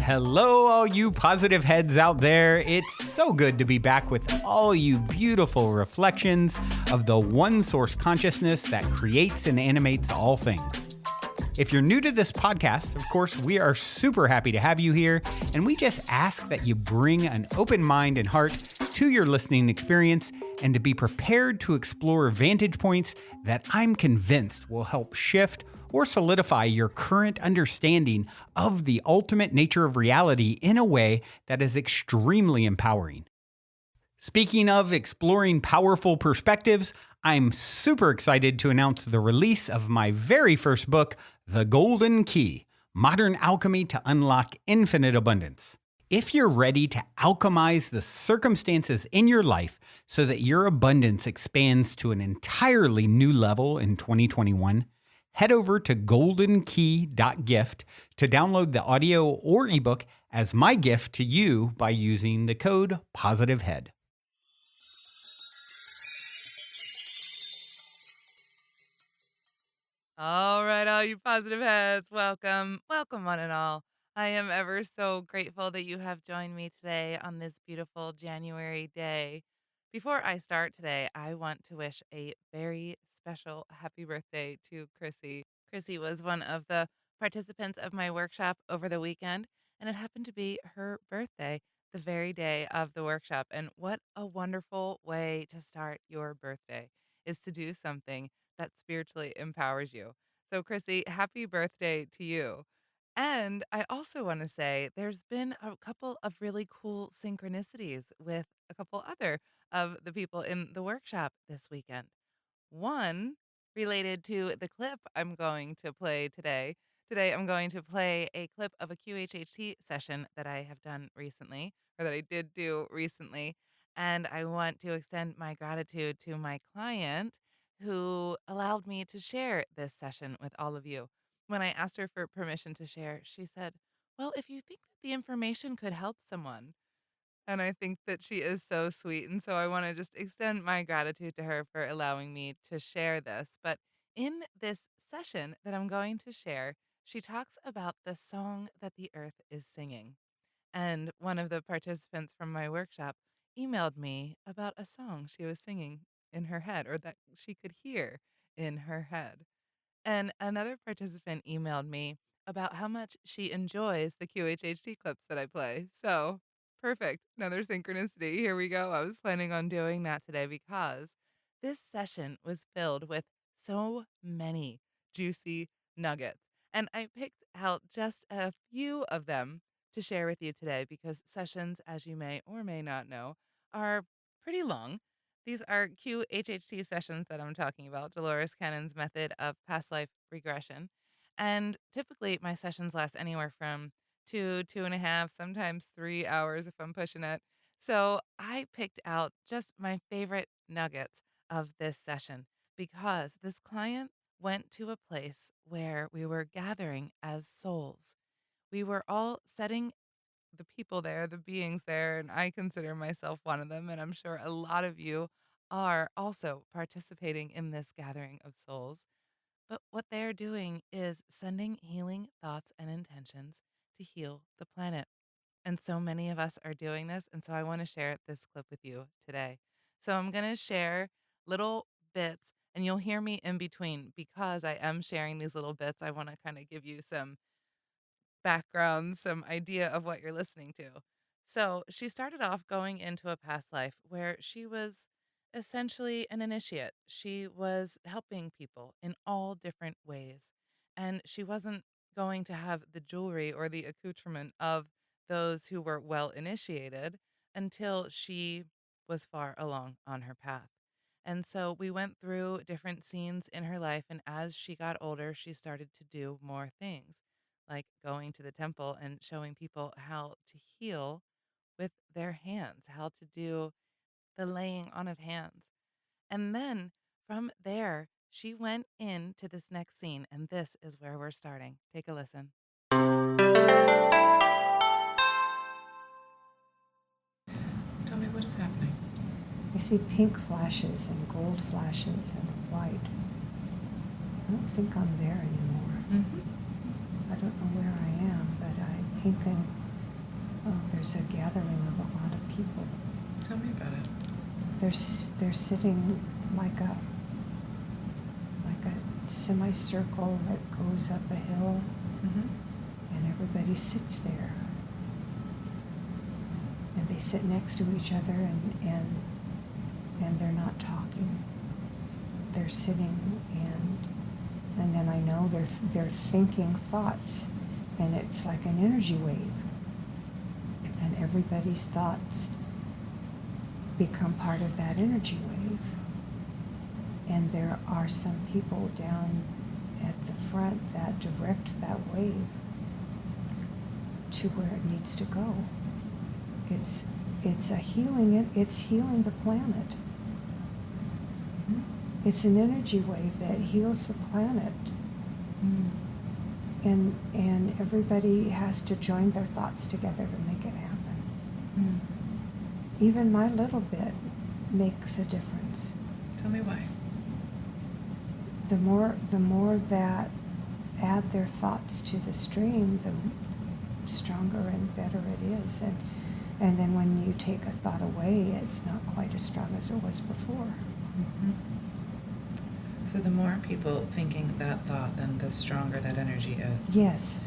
Hello, all you positive heads out there. It's so good to be back with all you beautiful reflections of the one source consciousness that creates and animates all things. If you're new to this podcast, of course, we are super happy to have you here, and we just ask that you bring an open mind and heart to your listening experience and to be prepared to explore vantage points that I'm convinced will help shift or solidify your current understanding of the ultimate nature of reality in a way that is extremely empowering. Speaking of exploring powerful perspectives, I'm super excited to announce the release of my very first book, The Golden Key: Modern Alchemy to Unlock Infinite Abundance. If you're ready to alchemize the circumstances in your life so that your abundance expands to an entirely new level in 2021, head over to goldenkey.gift to download the audio or ebook as my gift to you by using the code POSITIVEHEAD. All right, all you positive heads, welcome one and all. I am ever so grateful that you have joined me today on this beautiful January day. Before I start today, I want to wish a very special happy birthday to Chrissy. Chrissy was one of the participants of my workshop over the weekend, and it happened to be her birthday the very day of the workshop. And what a wonderful way to start your birthday is to do something that spiritually empowers you. So, Chrissy, happy birthday to you. And I also want to say there's been a couple of really cool synchronicities with a couple other of the people in the workshop this weekend. One related to the clip I'm going to play today. Today, I'm going to play a clip of a QHHT session that I have done recently, or that I did do recently. And I want to extend my gratitude to my client who allowed me to share this session with all of you. When I asked her for permission to share, she said, "Well, if you think that the information could help someone." And I think that she is so sweet. And so I want to just extend my gratitude to her for allowing me to share this. But in this session that I'm going to share, she talks about the song that the earth is singing. And one of the participants from my workshop emailed me about a song she was singing in her head, or that she could hear in her head. And another participant emailed me about how much she enjoys the QHHT clips that I play. So perfect. Another synchronicity. Here we go. I was planning on doing that today because this session was filled with so many juicy nuggets. And I picked out just a few of them to share with you today because sessions, as you may or may not know, are pretty long. These are QHHT sessions that I'm talking about, Dolores Cannon's method of past life regression. And typically, my sessions last anywhere from 2.5, sometimes 3 hours if I'm pushing it. So I picked out just my favorite nuggets of this session because this client went to a place where we were gathering as souls. We were all setting the people there, the beings there, and I consider myself one of them. And I'm sure a lot of you are also participating in this gathering of souls. But what they're doing is sending healing thoughts and intentions to heal the planet. And so many of us are doing this. And so I want to share this clip with you today. So I'm going to share little bits, and you'll hear me in between because I am sharing these little bits. I want to kind of give you some background, some idea of what you're listening to. So she started off going into a past life where she was essentially an initiate. She was helping people in all different ways. And she wasn't going to have the jewelry or the accoutrement of those who were well initiated until she was far along on her path. And so we went through different scenes in her life. And as she got older, she started to do more things like going to the temple and showing people how to heal with their hands, how to do the laying on of hands. And then from there, she went into this next scene, and this is where we're starting. Take a listen. Tell me what is happening. I see pink flashes and gold flashes and white. I don't think I'm there anymore. Mm-hmm. I don't know where I am, but pink and Oh, there's a gathering of a lot of people. Tell me about it. They're sitting like a semicircle that goes up a hill, Mm-hmm. and everybody sits there. And they sit next to each other, and they're not talking. They're sitting, and then I know they're thinking thoughts, and it's like an energy wave. And everybody's thoughts become part of that energy wave. And there are some people down at the front that direct that wave to where it needs to go. It's healing the planet. Mm-hmm. It's an energy wave that heals the planet. Mm. And everybody has to join their thoughts together to make it happen. Mm. Even my little bit makes a difference. Tell me why. The more that add their thoughts to the stream, the stronger and better it is. And then when you take a thought away, it's not quite as strong as it was before. Mm-hmm. So the more people thinking that thought, then the stronger that energy is. Yes.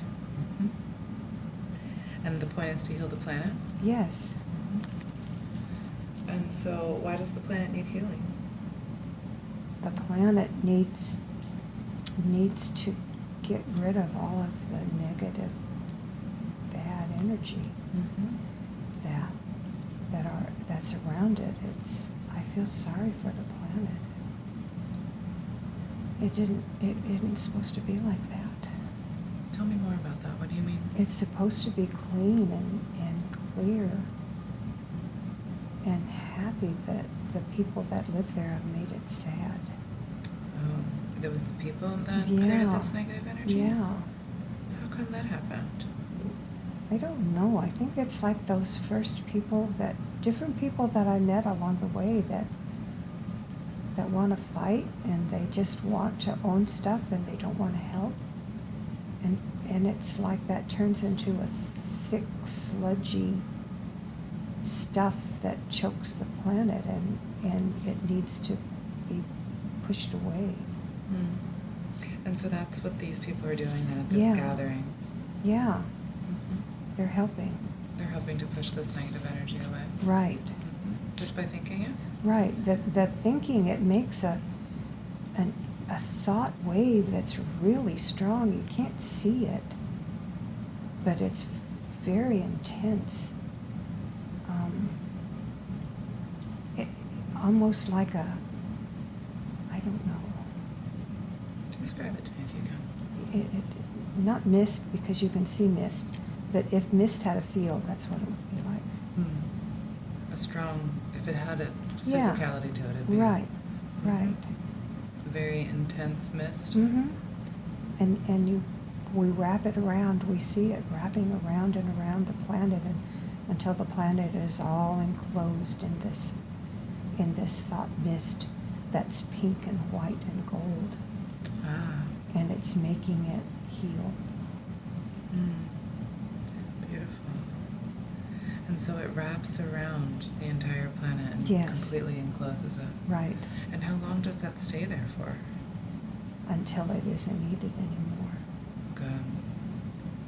Mm-hmm. And the point is to heal the planet? Yes. Mm-hmm. And so why does the planet need healing? The planet needs to get rid of all of the negative, bad energy Mm-hmm. that's around it. I feel sorry for the planet. It isn't supposed to be like that. Tell me more about that. What do you mean? It's supposed to be clean and clear and happy, but the people that live there have made it sad. Oh, there was the people that Yeah. created this negative energy? Yeah. How come that happened? I don't know. I think it's like those first people different people that I met along the way that want to fight, and they just want to own stuff and they don't want to help. And it's like that turns into a thick, sludgy stuff that chokes the planet, and it needs to be pushed away. Mm. And so that's what these people are doing then at this Yeah. gathering. Yeah, Mm-hmm. they're helping. They're helping to push this negative energy away. Right. Mm-hmm. Just by thinking it? Right. The thinking, it makes a thought wave that's really strong. You can't see it, but it's very intense. Almost like I don't know. Describe it to me if you can. Not mist, because you can see mist, but if mist had a feel, that's what it would be like. A strong, if it had a Yeah. physicality to it, it'd be Right. Mhm. Right. Very intense mist. Mm-hmm. And we wrap it around. We see it wrapping around and around the planet, until the planet is all enclosed in this thought mist that's pink and white and gold, Ah. and it's making it heal. Beautiful. And so it wraps around the entire planet and Yes. completely encloses it. Right. And how long does that stay there for? Until it isn't needed anymore. Good.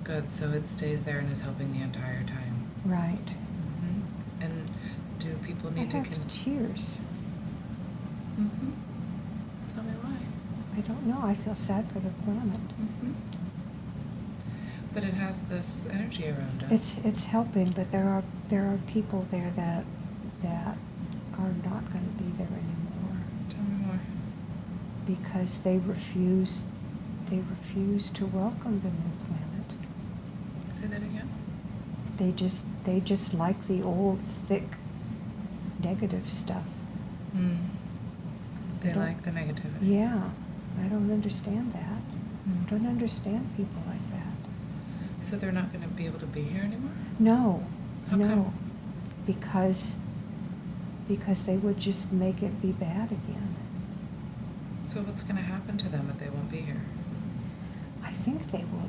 Good. So it stays there and is helping the entire time. Right. Mm-hmm. And do people I need to have tears. Mm-hmm. Tell me why. I don't know. I feel sad for the planet. Mm-hmm. But it has this energy around it. It's helping, but there are people there that are not going to be there anymore Tell me more. because they refuse to welcome the new planet. Say that again. They just like the old, thick, negative stuff. They don't- like the negativity. Yeah, I don't understand that. Mm. I don't understand people like that. So they're not going to be able to be here anymore? No, How no, come? because they would just make it be bad again. So what's going to happen to them if they won't be here? I think they will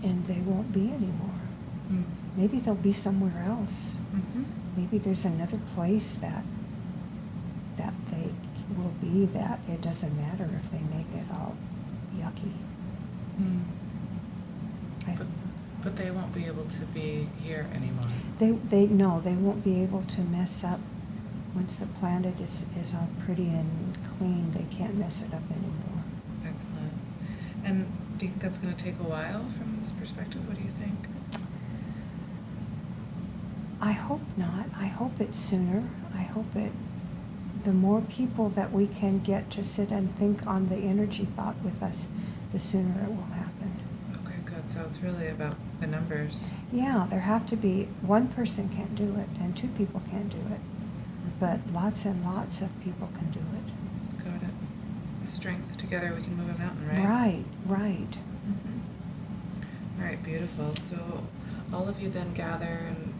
and they won't be anymore. Mm. maybe they'll be somewhere else. Mm-hmm. Maybe there's another place that they will be, that it doesn't matter if they make it all yucky. Mm. I don't know. But they won't be able to be here anymore. No, they won't be able to mess up once the planet is all pretty and clean. They can't mess it up anymore. Excellent. And do you think that's going to take a while from this perspective? What do you think? I hope not. I hope it's sooner. I hope the more people that we can get to sit and think on the energy thought with us, the sooner it will happen. Okay, good. So it's really about the numbers. Yeah, there have to be, one person can't do it and two people can't do it, but lots and lots of people can do it. Got it. Strength together, we can move a mountain, right? Right, right. Mm-hmm. All right, beautiful. So all of you then gather and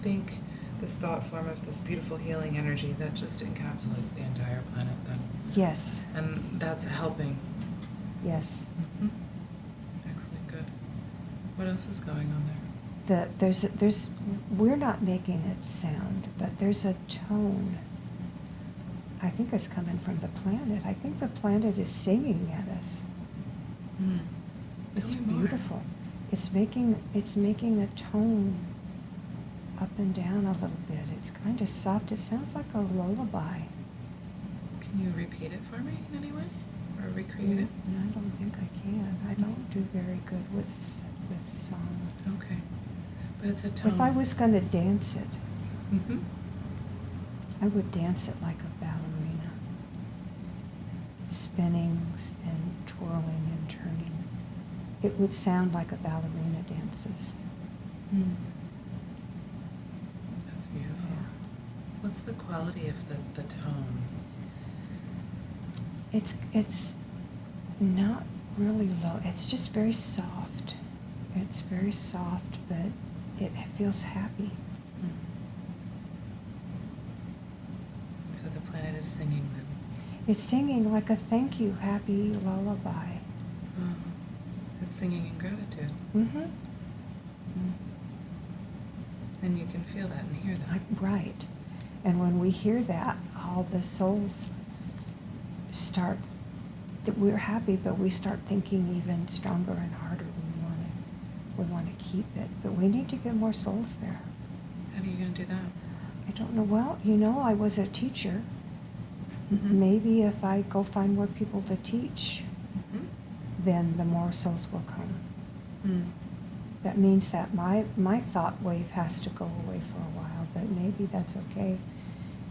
think this thought form of this beautiful healing energy that just encapsulates the entire planet then. Yes, And that's helping. yes. Mm-hmm. Excellent, good. What else is going on there? There's we're not making it sound, but there's a tone. I think it's coming from the planet. I think the planet is singing at us. Mm. It's Tell me more. beautiful. It's making a tone up and down a little bit. It's kind of soft. It sounds like a lullaby. Can you repeat it for me in any way? Or recreate it? I don't think I can. I don't do very good with song. Okay. But it's a tone. If I was going to dance it, Mm-hmm. I would dance it like a ballerina, spinning and twirling and turning. It would sound like a ballerina dances. Mm. That's beautiful. Yeah. What's the quality of the tone? It's not really low. It's just very soft. It's very soft, but it feels happy. Mm. So the planet is singing them. It's singing like a thank you, happy lullaby. Oh. It's singing in gratitude. Mm-hmm. Mm. And you can feel that and hear that. Right. And when we hear that, all the souls start, that we're happy, but we start thinking even stronger and harder. We want to keep it, but we need to get more souls there. How are you going to do that? I don't know. Well, I was a teacher. Mm-hmm. Maybe if I go find more people to teach, Mm-hmm. then the more souls will come. Mm. That means that my thought wave has to go away for a while, but maybe that's okay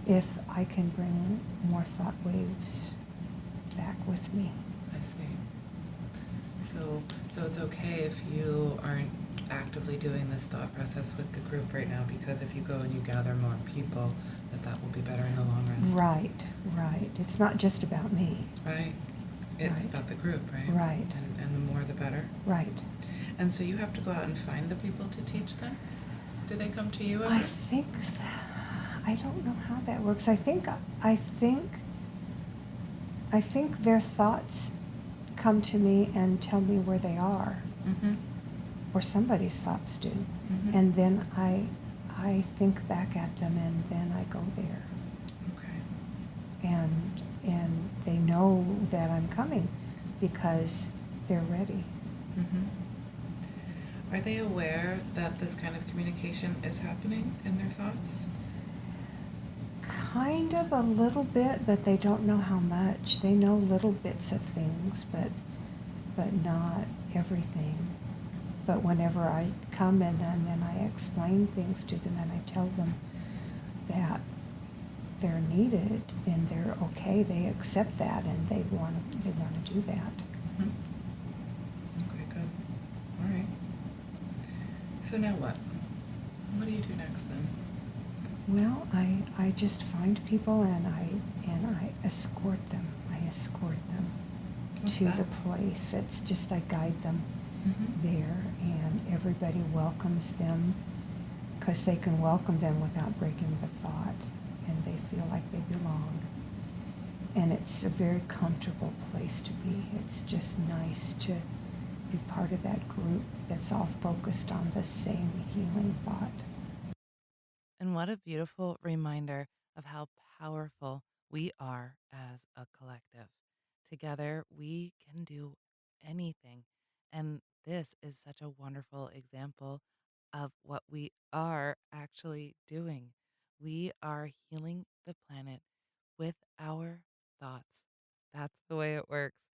if I can bring more thought waves back with me. I see. So it's okay if you aren't actively doing this thought process with the group right now, because if you go and you gather more people, that will be better in the long run. Right. It's not just about me. Right. It's Right. about the group, right? Right. And the more the better. Right. And so you have to go out and find the people to teach them? Do they come to you? I think I don't know how that works. I think their thoughts come to me and tell me where they are, Mm-hmm. or somebody's thoughts do, Mm-hmm. and then I think back at them, and then I go there, Okay. and they know that I'm coming because they're ready. Mm-hmm. Are they aware that this kind of communication is happening in their thoughts? Kind of a little bit, but they don't know how much. They know little bits of things, but not everything. But whenever I come in and then I explain things to them and I tell them that they're needed, then they're okay. They accept that and they want to do that. Mm-hmm. Okay, good. All right. So now what? What do you do next then? Well, I just find people and I escort them. I escort them What's to that? the place. It's just I guide them Mm-hmm. there, and everybody welcomes them because they can welcome them without breaking the thought, and they feel like they belong. And it's a very comfortable place to be. It's just nice to be part of that group that's all focused on the same healing thought. And what a beautiful reminder of how powerful we are as a collective. Together, we can do anything. And this is such a wonderful example of what we are actually doing. We are healing the planet with our thoughts. That's the way it works.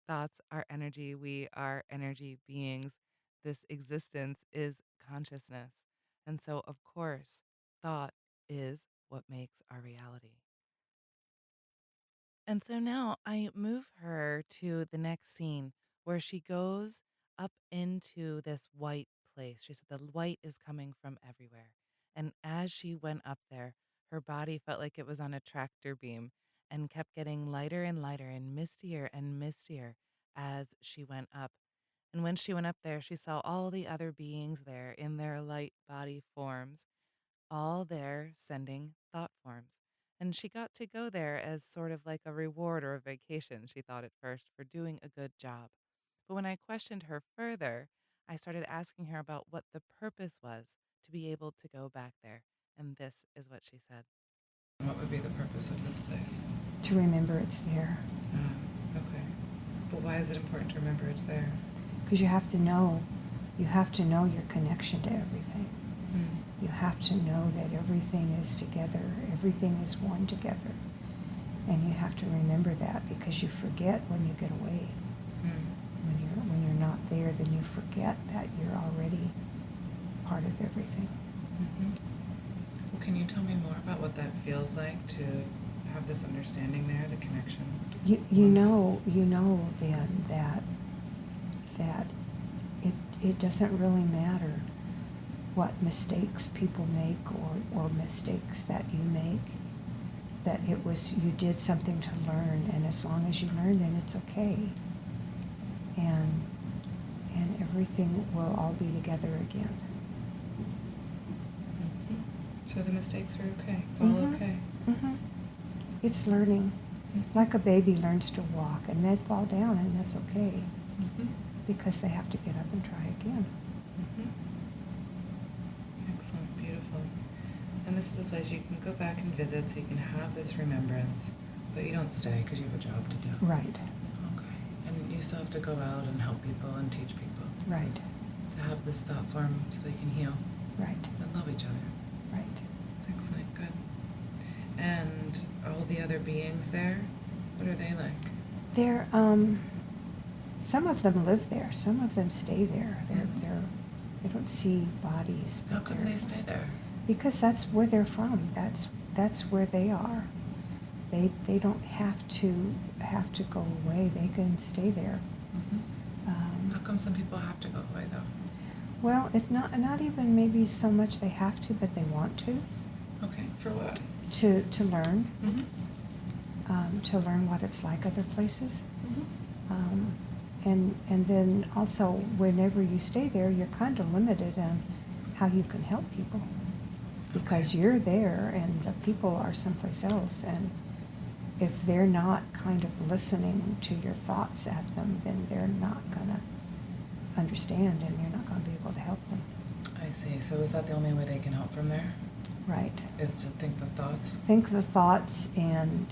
Thoughts are energy. We are energy beings. This existence is consciousness. And so, of course, thought is what makes our reality. And so now I move her to the next scene where she goes up into this white place. She said the white is coming from everywhere. And as she went up there, her body felt like it was on a tractor beam and kept getting lighter and mistier as she went up. And when she went up there, she saw all the other beings there in their light body forms, all there sending thought forms. And she got to go there as sort of like a reward or a vacation, she thought at first, for doing a good job. But when I questioned her further, I started asking her about what the purpose was to be able to go back there. And this is what she said. What would be the purpose of this place? To remember it's there. Okay. But why is it important to remember it's there? Because you have to know your connection to everything. You have to know that everything is together, everything is one together. And you have to remember that, because you forget when you get away. When you're not there, then you forget that you're already part of everything. Well, can you tell me more about what that feels like to have this understanding there, the connection? You know then that it doesn't really matter what mistakes people make or mistakes that you make, that you did something to learn, and as long as you learn, then it's okay. And everything will all be together again. So the mistakes are okay. It's all okay. It's learning. Like a baby learns to walk, and they fall down, and that's okay. Because they have to get up and try again. Excellent, beautiful. And this is the place you can go back and visit, so you can have this remembrance, but you don't stay because you have a job to do. Right. Okay. And you still have to go out and help people and teach people. Right. To have this thought form so they can heal. Right. And love each other. Right. Excellent, good. And all the other beings there, what are they like? They're some of them live there. Some of them stay there. They don't see bodies. How come they stay there? Because that's where they're from. That's where they are. They don't have to go away. They can stay there. How come some people have to go away though? Well, it's not even maybe so much they have to, but they want to. Okay, for what? To learn. To learn what it's like other places. And then also, whenever you stay there, you're kind of limited on how you can help people. Because you're there and the people are someplace else. And if they're not kind of listening to your thoughts at them, then they're not going to understand, and you're not going to be able to help them. I see. So is that the only way they can help from there? Right. Is to think the thoughts? Think the thoughts, and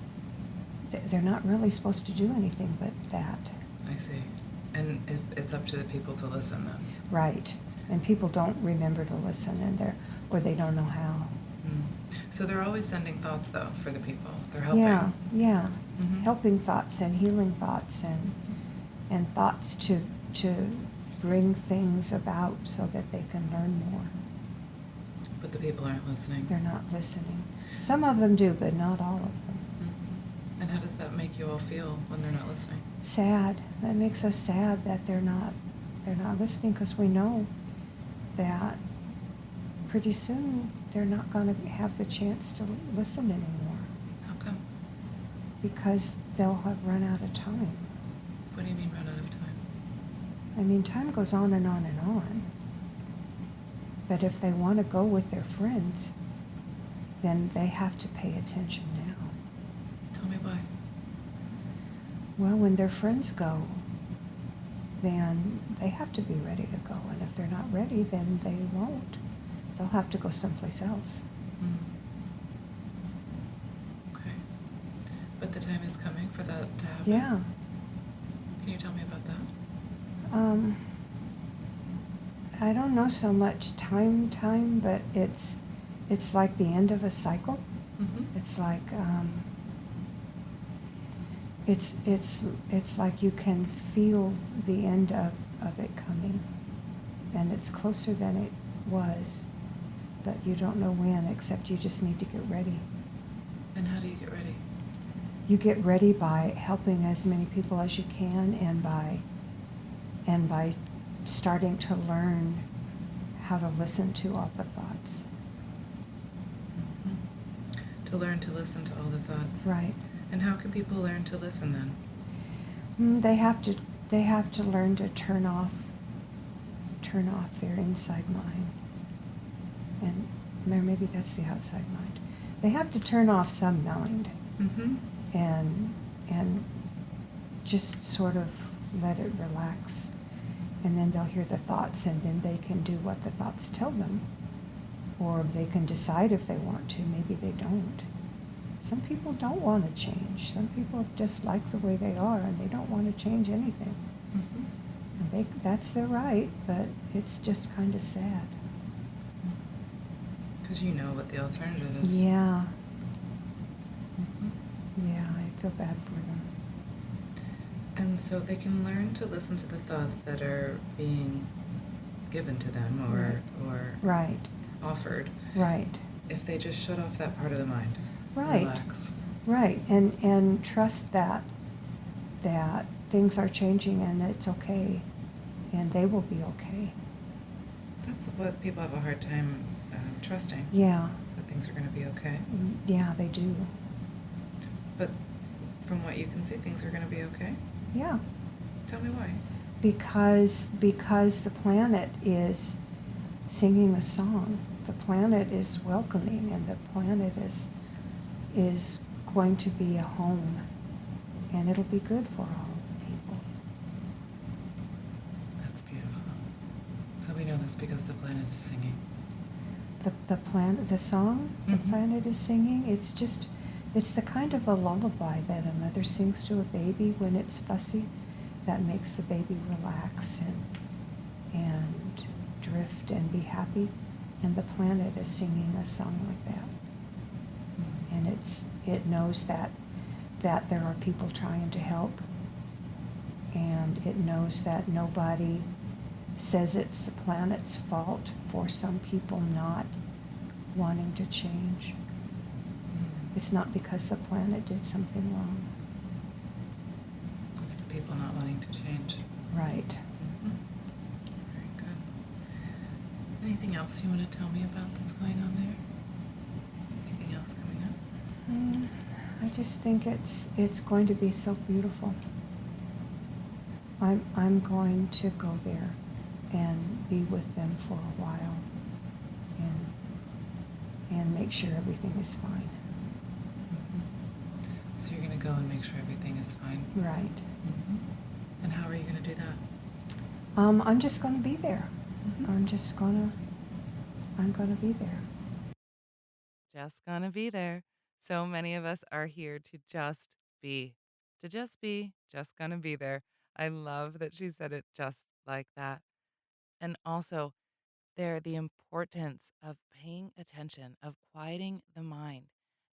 they're not really supposed to do anything but that. I see. And it's up to the people to listen then? Right. And people don't remember to listen, or they don't know how. So they're always sending thoughts though for the people. They're helping. Yeah. Helping thoughts and healing thoughts and thoughts to bring things about so that they can learn more. But the people aren't listening. They're not listening. Some of them do, but not all of them. And how does that make you all feel when they're not listening? Sad. That makes us sad that they're not listening, because we know that pretty soon they're not going to have the chance to listen anymore. How come? Because they'll have run out of time. What do you mean run out of time? I mean, time goes on and on and on. But if they want to go with their friends, then they have to pay attention now. Tell me why. Well, when their friends go, then they have to be ready to go. And if they're not ready, then they won't. They'll have to go someplace else. Mm. Okay. But the time is coming for that to happen? Yeah. Can you tell me about that? I don't know so much time, but it's like the end of a cycle. Mm-hmm. It's like it's like you can feel the end of it coming, and it's closer than it was, but you don't know when, except you just need to get ready. And how do you get ready? You get ready by helping as many people as you can, and by starting to learn how to listen to all the thoughts. Mm-hmm. To learn to listen to all the thoughts. Right. And how can people learn to listen then? They have to learn to turn off their inside mind, and maybe that's the outside mind. They have to turn off some mind, Mm-hmm. and just sort of let it relax, and then they'll hear the thoughts, and then they can do what the thoughts tell them, or they can decide if they want to. Maybe they don't. Some people don't want to change. Some people just like the way they are, and they don't want to change anything. Mm-hmm. And that's their right, but it's just kind of sad. Because you know what the alternative is. Yeah. Mm-hmm. Yeah, I feel bad for them. And so they can learn to listen to the thoughts that are being given to them or Right. offered Right. if they just shut off that part of the mind. Right. Relax. Right. And trust that things are changing and it's okay, and they will be okay. That's what people have a hard time trusting. Yeah. That things are going to be okay. Yeah, they do. But from what you can see, things are going to be okay? Yeah. Tell me why. Because the planet is singing a song. The planet is welcoming, and the planet is going to be a home, and it'll be good for all people. That's beautiful. So we know this because the planet is singing. The song the Mhm. planet is singing, it's the kind of a lullaby that a mother sings to a baby when it's fussy, that makes the baby relax and drift and be happy. And the planet is singing a song like that. And it knows that there are people trying to help, and it knows that nobody says it's the planet's fault for some people not wanting to change. It's not because the planet did something wrong. It's the people not wanting to change. Right. Mm-hmm. Very good. Anything else you want to tell me about that's going on there? Anything else coming up? I just think it's going to be so beautiful. I'm going to go there and be with them for a while and make sure everything is fine. Mm-hmm. So you're going to go and make sure everything is fine? Right. Mm-hmm. And how are you going to do that? I'm just going to be there. Mm-hmm. I'm going to be there. Just gonna be there. So many of us are here to just be. To just be, just gonna be there. I love that she said it just like that. And also, the importance of paying attention, of quieting the mind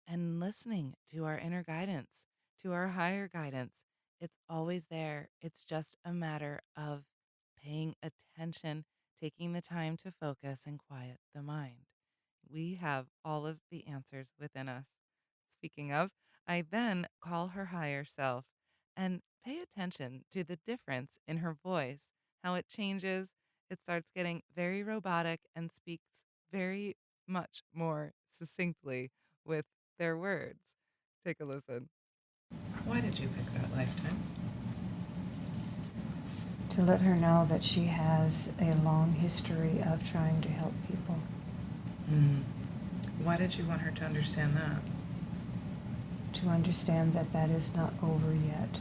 and listening to our inner guidance, to our higher guidance. It's always there. It's just a matter of paying attention, taking the time to focus and quiet the mind. We have all of the answers within us. Speaking of, I then call her higher self and pay attention to the difference in her voice, how it changes. It starts getting very robotic and speaks very much more succinctly with their words. Take a listen. Why did you pick that lifetime? To let her know that she has a long history of trying to help people. Why did you want her to understand that? To understand that is not over yet.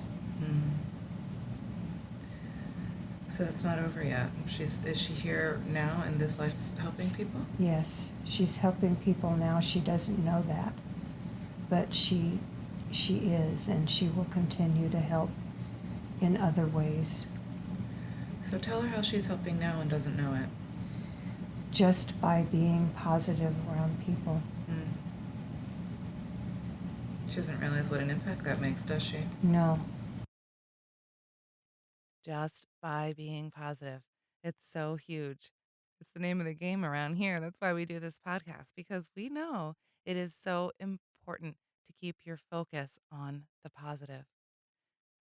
So that's not over yet. Is she here now in this life helping people? Yes, she's helping people now. She doesn't know that, but she is, and she will continue to help in other ways. So tell her how she's helping now and doesn't know it. Just by being positive around people. She doesn't realize what an impact that makes, does she? No. Just by being positive. It's so huge. It's the name of the game around here. That's why we do this podcast, because we know it is so important to keep your focus on the positive.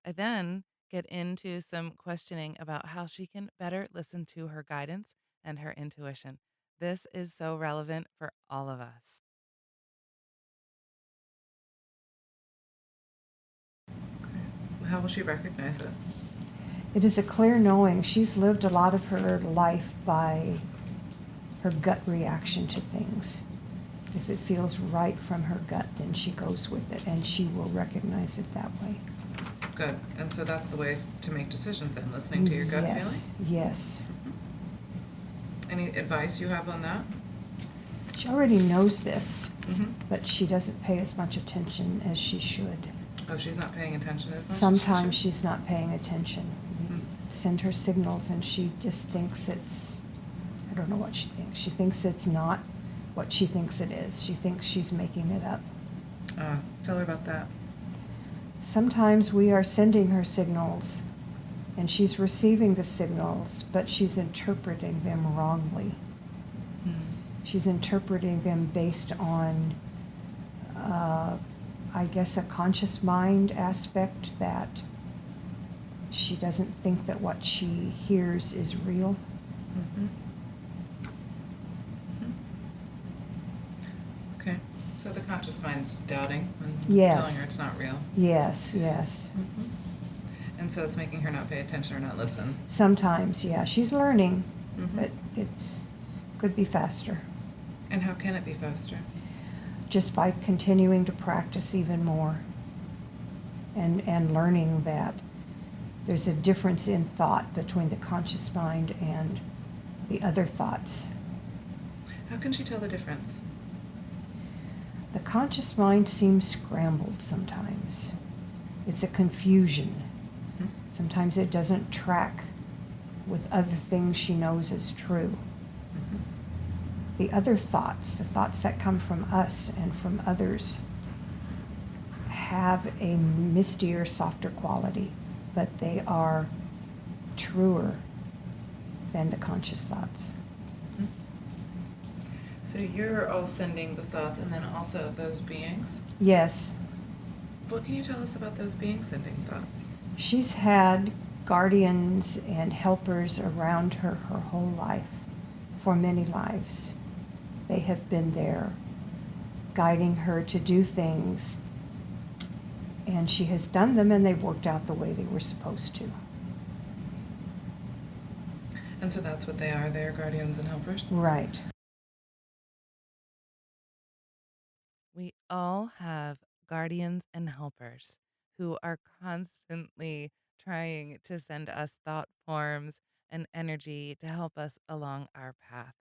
I then get into some questioning about how she can better listen to her guidance and her intuition. This is so relevant for all of us. How will she recognize it? It is a clear knowing. She's lived a lot of her life by her gut reaction to things. If it feels right from her gut, then she goes with it, and she will recognize it that way. Good. And so that's the way to make decisions then, listening to your gut Yes, feeling? yes. Any advice you have on that? She already knows this, Mm-hmm. but she doesn't pay as much attention as she should. Oh, she's not paying attention as much Sometimes as she should? she's not paying attention. We Mm. send her signals, and she just thinks I don't know what she thinks. She thinks it's not what she thinks it is. She thinks she's making it up. Tell her about that. Sometimes we are sending her signals, and she's receiving the signals, but she's interpreting them wrongly. She's interpreting them based on, I guess, a conscious mind aspect that she doesn't think that what she hears is real. Mm-hmm. Okay. So the conscious mind's doubting and Yes. telling her it's not real. Yes, yes. And so it's making her not pay attention or not listen. Sometimes, yeah. She's learning, Mhm. but could be faster. And how can it be faster? Just by continuing to practice even more and learning that there's a difference in thought between the conscious mind and the other thoughts. How can she tell the difference? The conscious mind seems scrambled sometimes. It's a confusion. Mhm. Sometimes it doesn't track with other things she knows is true. Mhm. The other thoughts, the thoughts that come from us and from others, have a mistier, softer quality, but they are truer than the conscious thoughts. So you're all sending the thoughts and then also those beings? Yes, What can you tell us about those beings sending thoughts? she's had guardians and helpers around her whole life, for many lives. They have been there, guiding her to do things, and she has done them, and they've worked out the way they were supposed to. And so that's what they are. They're guardians and helpers? Right. We all have guardians and helpers who are constantly trying to send us thought forms and energy to help us along our path.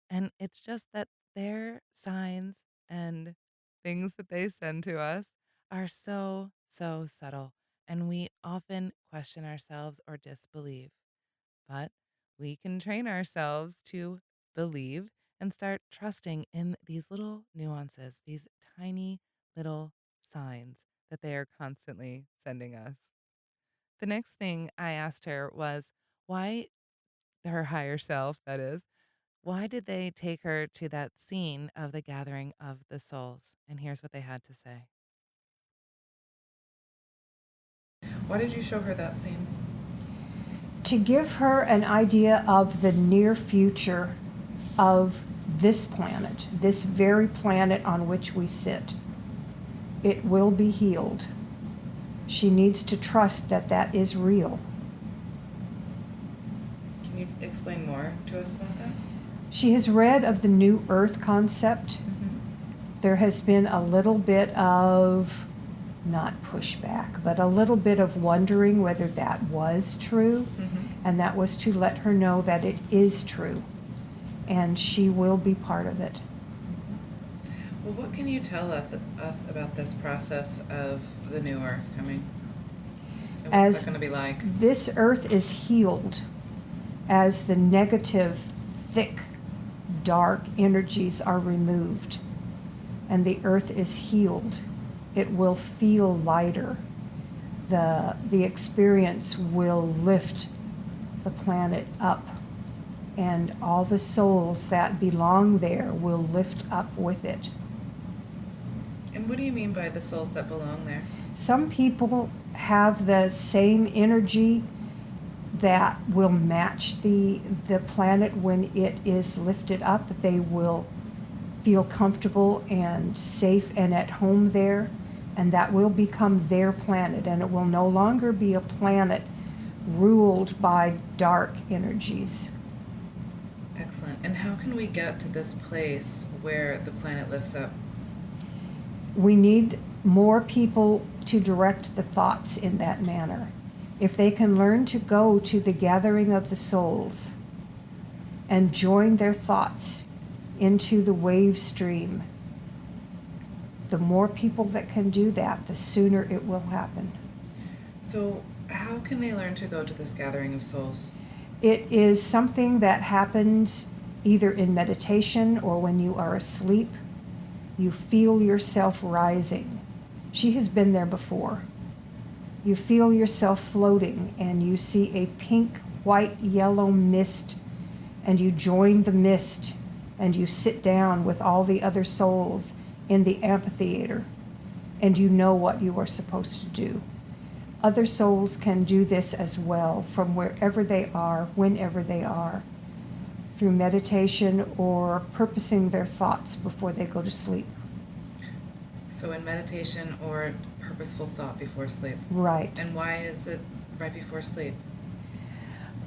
And it's just that their signs and things that they send to us are so, so subtle. And we often question ourselves or disbelieve. But we can train ourselves to believe and start trusting in these little nuances, these tiny little signs that they are constantly sending us. The next thing I asked her was why, her higher self, that is, why did they take her to that scene of the gathering of the souls? And here's what they had to say. Why did you show her that scene? To give her an idea of the near future of this planet, this very planet on which we sit. It will be healed. She needs to trust that that is real. Can you explain more to us about that? She has read of the New Earth concept. There has been a little bit of, not pushback, but a little bit of wondering whether that was true. And that was to let her know that it is true, and she will be part of it. Well, what can you tell us about this process of the new Earth coming? And what's that As going to be like? this earth is healed, as the negative, thick, dark energies are removed, and the earth is healed, it will feel lighter. The experience will lift the planet up, and all the souls that belong there will lift up with it. And what do you mean by the souls that belong there? Some people have the same energy that will match the planet when it is lifted up. They will feel comfortable and safe and at home there, and that will become their planet, and it will no longer be a planet ruled by dark energies. Excellent. And how can we get to this place where the planet lifts up? We need more people to direct the thoughts in that manner. If they can learn to go to the gathering of the souls and join their thoughts into the wave stream, the more people that can do that, the sooner it will happen. So how can they learn to go to this gathering of souls? It is something that happens either in meditation or when you are asleep. You feel yourself rising. She has been there before. You feel yourself floating, and you see a pink, white, yellow mist, and you join the mist, and you sit down with all the other souls in the amphitheater, and you know what you are supposed to do. Other souls can do this as well from wherever they are, whenever they are, through meditation or purposing their thoughts before they go to sleep. So in meditation or purposeful thought before sleep. Right. And why is it right before sleep?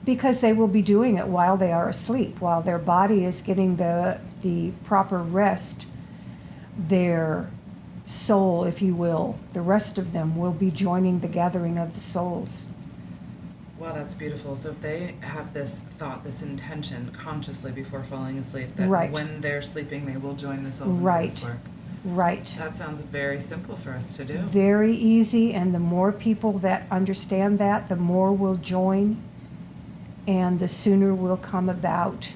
Because they will be doing it while they are asleep, while their body is getting the proper rest. Their soul, if you will, the rest of them will be joining the gathering of the souls. Wow, that's beautiful. So if they have this thought, this intention consciously before falling asleep, that Right. when they're sleeping they will join the souls and do Right. this work. Right. That sounds very simple for us to do. Very easy, and the more people that understand that, the more will join, and the sooner will come about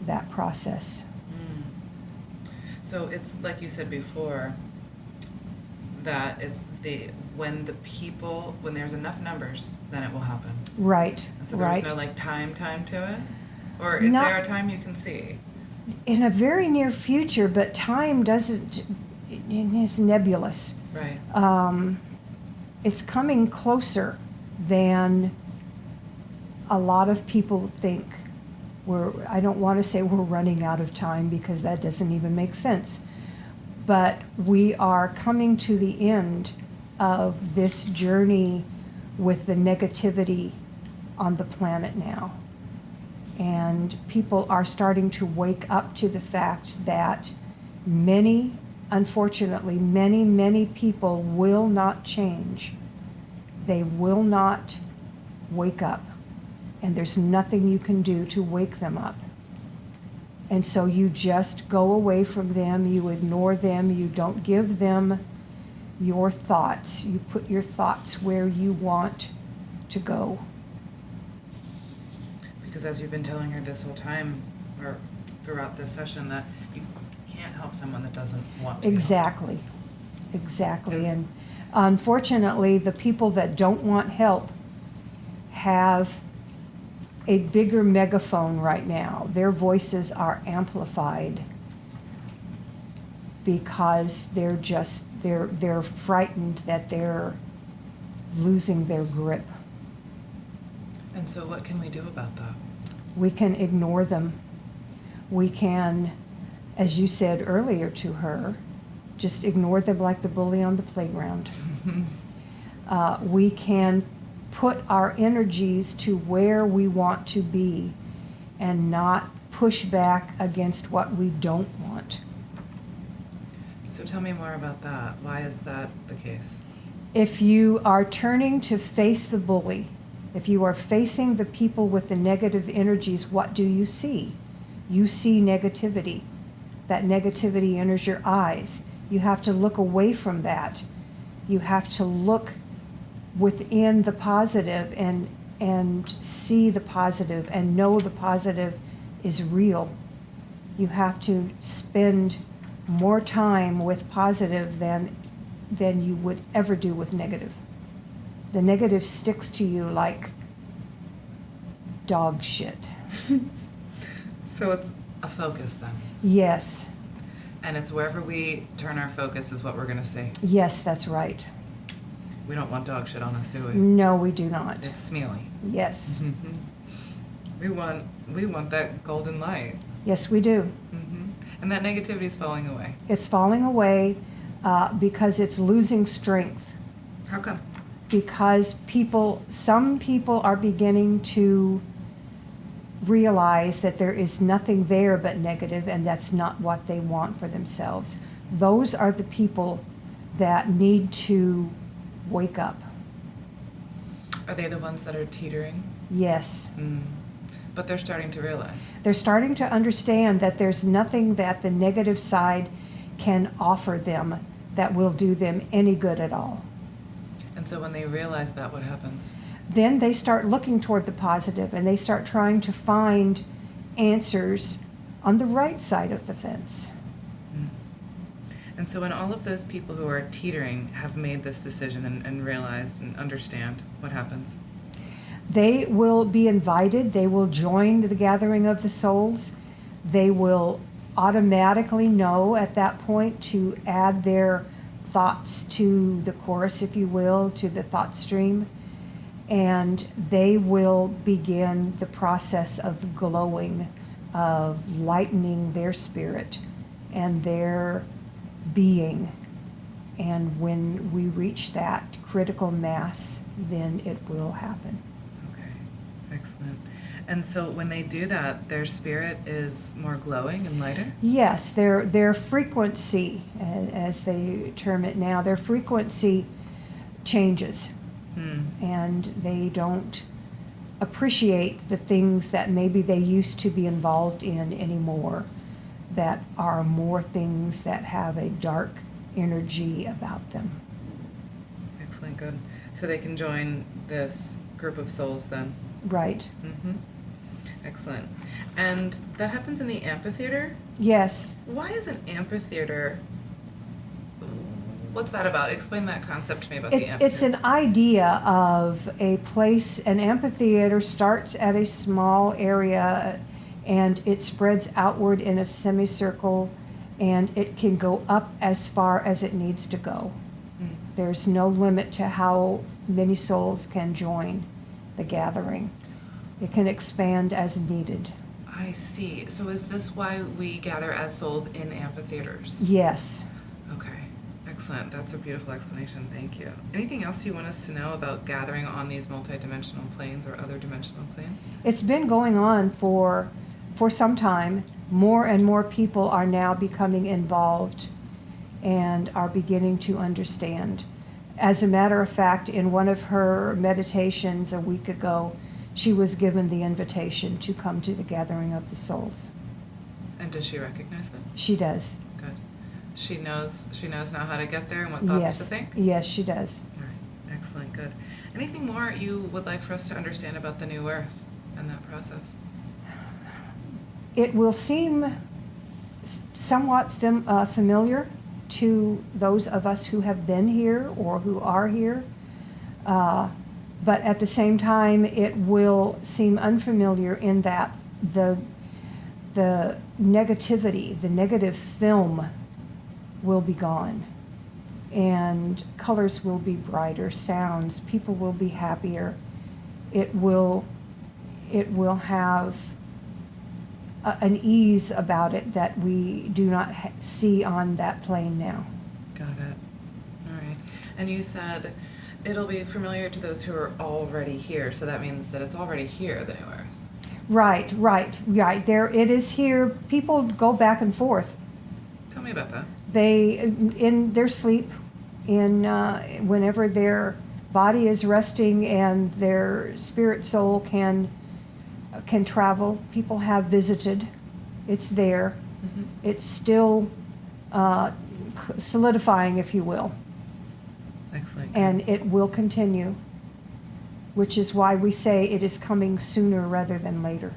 that process. So it's like you said before, that it's when there's enough numbers, then it will happen. Right. And so there's right. no time to it? Or is Not- there a time you can see? In a very near future, but time doesn't, it is nebulous. Right. It's coming closer than a lot of people think. I don't want to say we're running out of time because that doesn't even make sense. But we are coming to the end of this journey with the negativity on the planet now. And people are starting to wake up to the fact that unfortunately, many people will not change. They will not wake up. And there's nothing you can do to wake them up. And so you just go away from them, you ignore them, you don't give them your thoughts. You put your thoughts where you want to go. Because as you've been telling her this whole time, or throughout this session, that you can't help someone that doesn't want to. Exactly. And unfortunately, the people that don't want help have a bigger megaphone right now. Their voices are amplified because they're frightened that they're losing their grip. And so what can we do about that? We can ignore them. We can, as you said earlier to her, just ignore them like the bully on the playground. We can put our energies to where we want to be and not push back against what we don't want. So tell me more about that. Why is that the case? If you are turning to face the bully If you are facing the people with the negative energies, what do you see? You see negativity. That negativity enters your eyes. You have to look away from that. You have to look within the positive and see the positive and know the positive is real. You have to spend more time with positive than you would ever do with negative. The negative sticks to you like dog shit. So it's a focus then. Yes. And it's wherever we turn our focus is what we're going to see. Yes, that's right. We don't want dog shit on us, do we? No, we do not. It's smealy. Yes. We want that golden light. Yes, we do. And that negativity is falling away. It's falling away because it's losing strength. How come? Because some people are beginning to realize that there is nothing there but negative, and that's not what they want for themselves. Those are the people that need to wake up. Are they the ones that are teetering? Yes. But they're starting to realize. They're starting to understand that there's nothing that the negative side can offer them that will do them any good at all. And so when they realize that, what happens? Then they start looking toward the positive, and they start trying to find answers on the right side of the fence. And so when all of those people who are teetering have made this decision and realized and understand, what happens? They will be invited. They will join the gathering of the souls. They will automatically know at that point to add their thoughts to the chorus, if you will, to the thought stream. And they will begin the process of glowing, of lightening their spirit and their being. And when we reach that critical mass, then it will happen. Okay, excellent. And so when they do that, their spirit is more glowing and lighter? Yes, their frequency, as they term it now, their frequency changes. And they don't appreciate the things that maybe they used to be involved in anymore, that are more things that have a dark energy about them. Excellent, good. So they can join this group of souls then? Right. Excellent. And that happens in the amphitheater? Yes. Why is an amphitheater? What's that about? Explain that concept to me about the amphitheater. It's an idea of a place. An amphitheater starts at a small area and it spreads outward in a semicircle, and it can go up as far as it needs to go. There's no limit to how many souls can join the gathering. It can expand as needed. I see. So is this why we gather as souls in amphitheaters? Yes. Okay. Excellent. That's a beautiful explanation. Thank you. Anything else you want us to know about gathering on these multidimensional planes or other dimensional planes? It's been going on for some time. More and more people are now becoming involved and are beginning to understand. As a matter of fact, in one of her meditations a week ago, she was given the invitation to come to the gathering of the souls. And does she recognize it? She does. Good. She knows now how to get there and what thoughts to think? Yes, she does. All right. Excellent. Good. Anything more you would like for us to understand about the new Earth and that process? It will seem somewhat familiar to those of us who have been here or who are here. But at the same time, it will seem unfamiliar in that the negativity, the negative film will be gone. And colors will be brighter, sounds, people will be happier. It will have an ease about it that we do not see on that plane now. Got it. All right. And you said it'll be familiar to those who are already here, so that means that it's already here, the new Earth. Right. There, it is here. People go back and forth. Tell me about that. They, in their sleep, whenever they're body is resting and their spirit soul can travel. People have visited. It's there. Mm-hmm. It's still solidifying, if you will, Excellent. and it will continue, which is why we say it is coming sooner rather than later.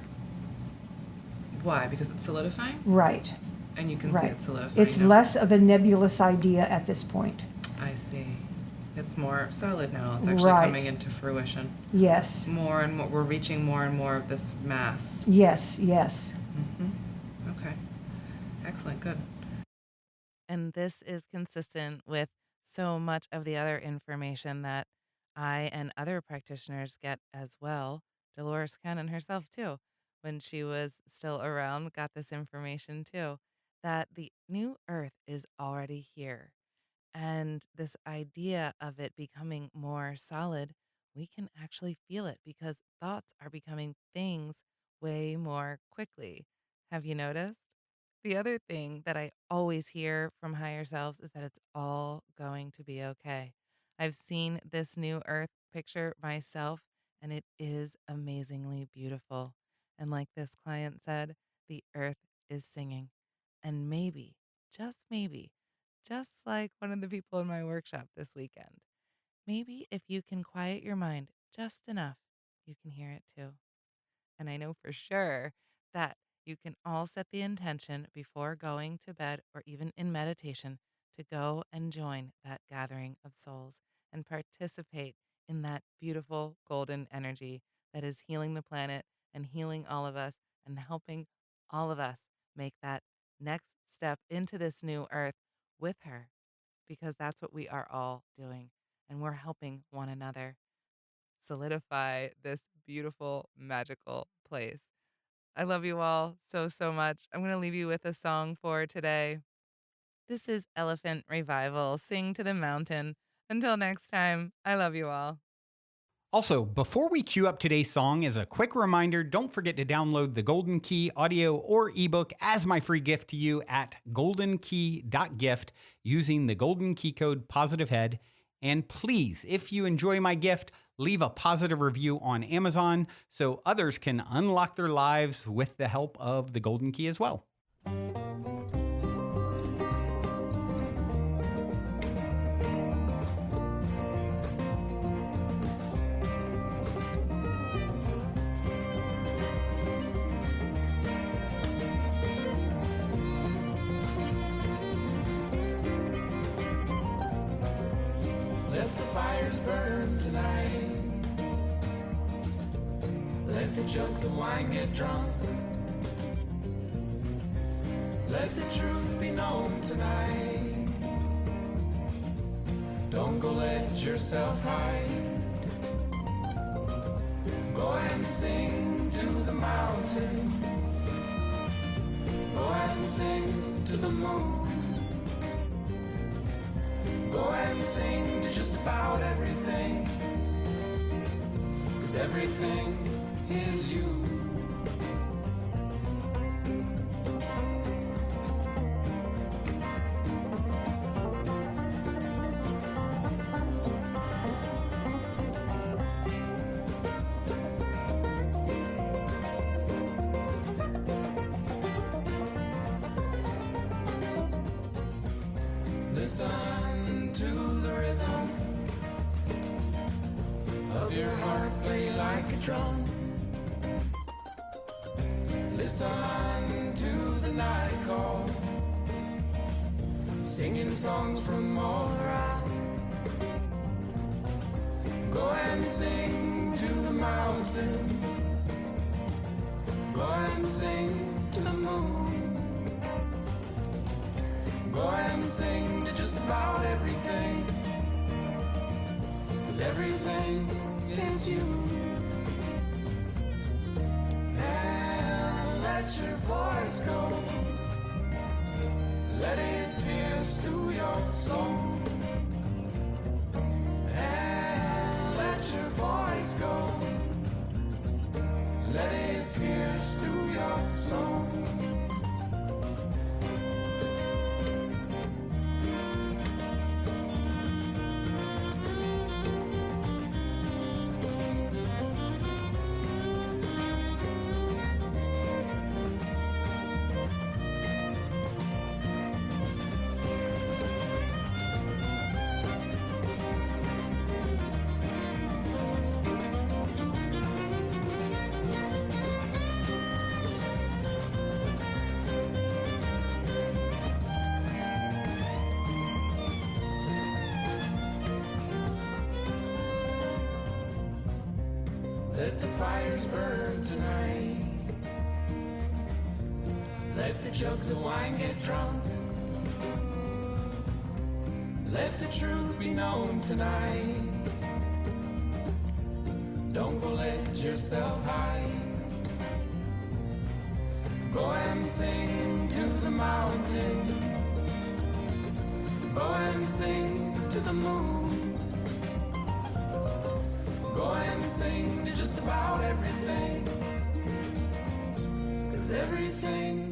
Why? Because it's solidifying? Right. And you can see Right. it's solidifying. It's now. less of a nebulous idea at this point. I see. It's more solid now. It's actually Right. coming into fruition. Yes. More and more. We're reaching more and more of this mass. Yes, yes. Mm-hmm. Okay. Excellent. Good. And this is consistent with so much of the other information that I and other practitioners get as well. Dolores Cannon herself, too, when she was still around, got this information too, that the new earth is already here. And this idea of it becoming more solid, we can actually feel it because thoughts are becoming things way more quickly. Have you noticed? The other thing that I always hear from higher selves is that it's all going to be okay. I've seen this new earth picture myself, and it is amazingly beautiful. And like this client said, the earth is singing. And maybe, just maybe, just like one of the people in my workshop this weekend, maybe if you can quiet your mind just enough, you can hear it too. And I know for sure that you can all set the intention before going to bed or even in meditation to go and join that gathering of souls and participate in that beautiful golden energy that is healing the planet and healing all of us and helping all of us make that next step into this new earth with her, because that's what we are all doing. And we're helping one another solidify this beautiful, magical place. I love you all so, so much. I'm going to leave you with a song for today. This is Elephant Revival, Sing to the Mountain. Until next time, I love you all. Also, before we cue up today's song, as a quick reminder, don't forget to download the Golden Key audio or ebook as my free gift to you at goldenkey.gift using the Golden Key code POSITIVEHEAD. And please, if you enjoy my gift, leave a positive review on Amazon so others can unlock their lives with the help of the Golden Key as well. Let the fires burn tonight. Let the jugs of wine get drunk. Let the truth be known tonight. Don't go let yourself hide. Go and sing to the mountain. Go and sing to the moon. Go and sing to just about everything, 'cause everything is you. Listen to the rhythm of your heart play like a drum. Listen to the night call, singing songs from all around. Go and sing to the mountain. Go and sing to the moon. Go and sing to just about everything, 'cause everything is you. And let your voice go. Let it pierce through your soul. And let your voice go. Let it pierce through your soul. Let the fires burn tonight. Let the jugs of wine get drunk. Let the truth be known tonight. Don't go let yourself hide. Go and sing to the mountain. Go and sing to the moon. Go and sing to just about everything. 'Cause everything